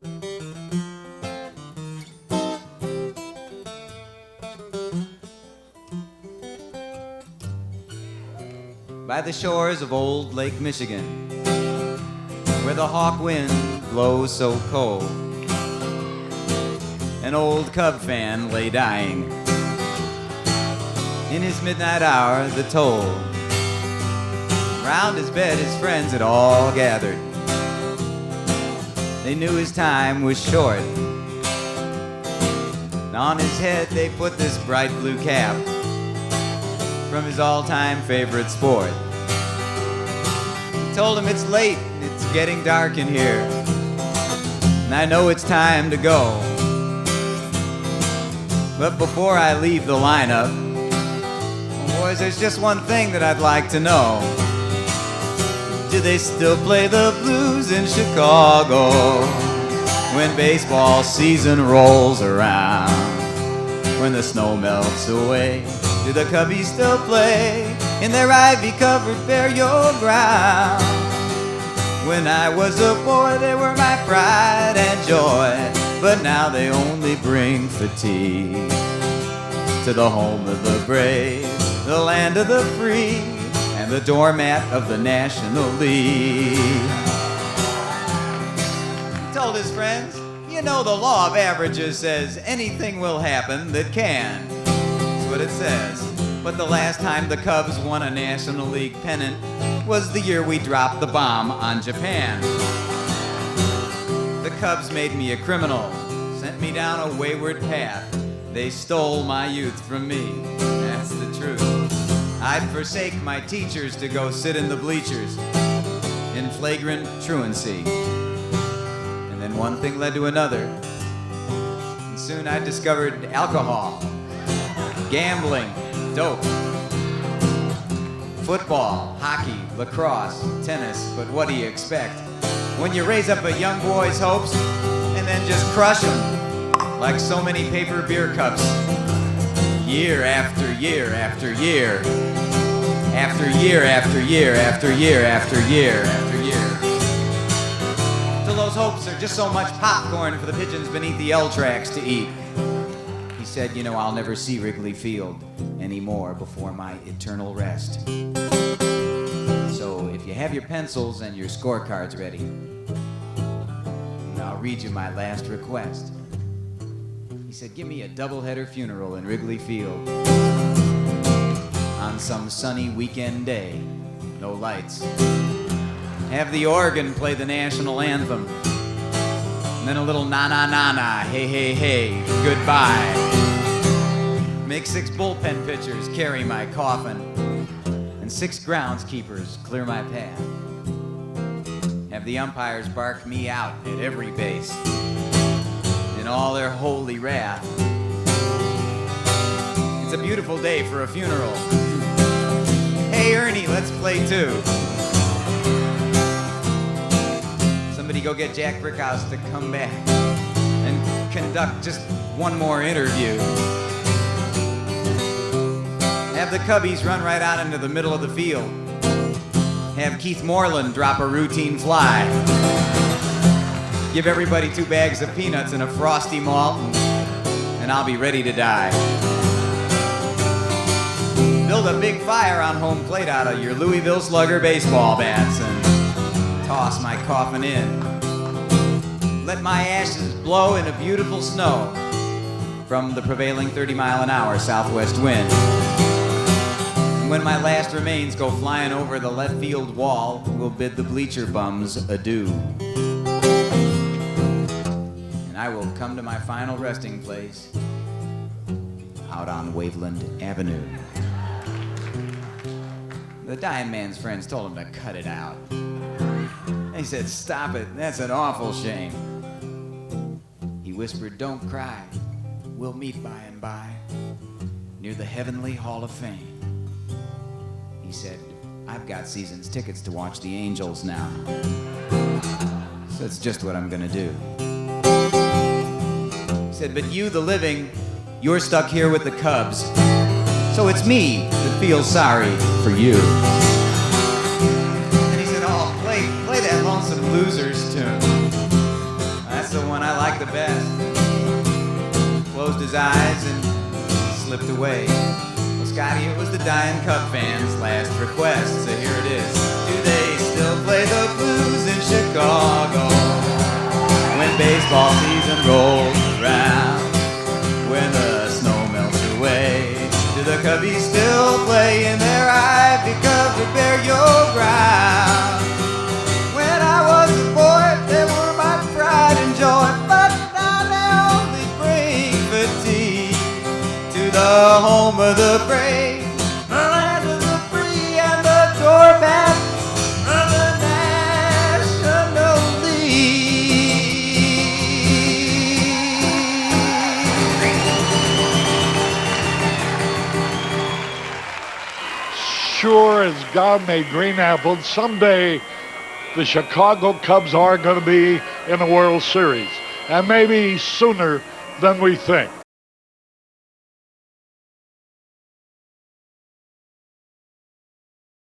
By the shores of old Lake Michigan, where the hawk wind blows so cold, an old Cub fan lay dying. In his midnight hour, the toll. Round his bed, his friends had all gathered. They knew his time was short. And on his head, they put this bright blue cap from his all-time favorite sport. Told him it's late, it's getting dark in here, and I know it's time to go. But before I leave the lineup, boys, there's just one thing that I'd like to know. Do they still play the blues in Chicago when baseball season rolls around? When the snow melts away, do the Cubbies still play in their ivy-covered burial ground? When I was a boy, they were my pride and joy, but now they only bring fatigue to the home of the brave, the land of the free, and the doormat of the National League. He told his friends, you know the law of averages says anything will happen that can. That's what it says. But the last time the Cubs won a National League pennant was the year we dropped the bomb on Japan. The Cubs made me a criminal, sent me down a wayward path. They stole my youth from me, that's the truth. I'd forsake my teachers to go sit in the bleachers in flagrant truancy. And then one thing led to another. And soon I discovered alcohol, gambling, dope, football, hockey, lacrosse, tennis, but what do you expect when you raise up a young boy's hopes and then just crush them like so many paper beer cups, year after year after year, after year after year after year after year after year, till those hopes are just so much popcorn for the pigeons beneath the L tracks to eat. He said, you know, I'll never see Wrigley Field anymore before my eternal rest. So if you have your pencils and your scorecards ready, I'll read you my last request. He said, give me a doubleheader funeral in Wrigley Field on some sunny weekend day, no lights. Have the organ play the national anthem, and then a little na-na-na-na, hey-hey-hey, goodbye. Make 6 bullpen pitchers carry my coffin, and 6 groundskeepers clear my path. Have the umpires bark me out at every base in all their holy wrath. It's a beautiful day for a funeral. Hey, Ernie, let's play too. Somebody go get Jack Brickhouse to come back and conduct just one more interview. Have the Cubbies run right out into the middle of the field. Have Keith Moreland drop a routine fly. Give everybody 2 bags of peanuts and a Frosty malt, and I'll be ready to die. Build a big fire on home plate out of your Louisville Slugger baseball bats and toss my coffin in. Let my ashes blow in a beautiful snow from the prevailing 30-mile-an-hour southwest wind. When my last remains go flying over the left field wall, we'll bid the bleacher bums adieu. And I will come to my final resting place out on Waveland Avenue. The dying man's friends told him to cut it out. They said, stop it, that's an awful shame. He whispered, don't cry, we'll meet by and by near the Heavenly Hall of Fame. He said, I've got season's tickets to watch the Angels now. So that's just what I'm gonna do. He said, but you, the living, you're stuck here with the Cubs. So it's me that feels sorry for you. And he said, oh, play that Lonesome Losers tune. That's the one like the best. Closed his eyes and slipped away. Well, Scotty, it was the dying Cub fans' last request, so here it is. Do they still play the blues in Chicago when baseball season rolls around? When the snow melts away, do the Cubbies still play in their ivy covered burial ground? When I was a boy, they were my pride and joy, but now they only bring fatigue to the home of the brave, the land of the free, and the doormat of the National League. Sure as God made green apples, someday the Chicago Cubs are going to be in the World Series, and maybe sooner than we think.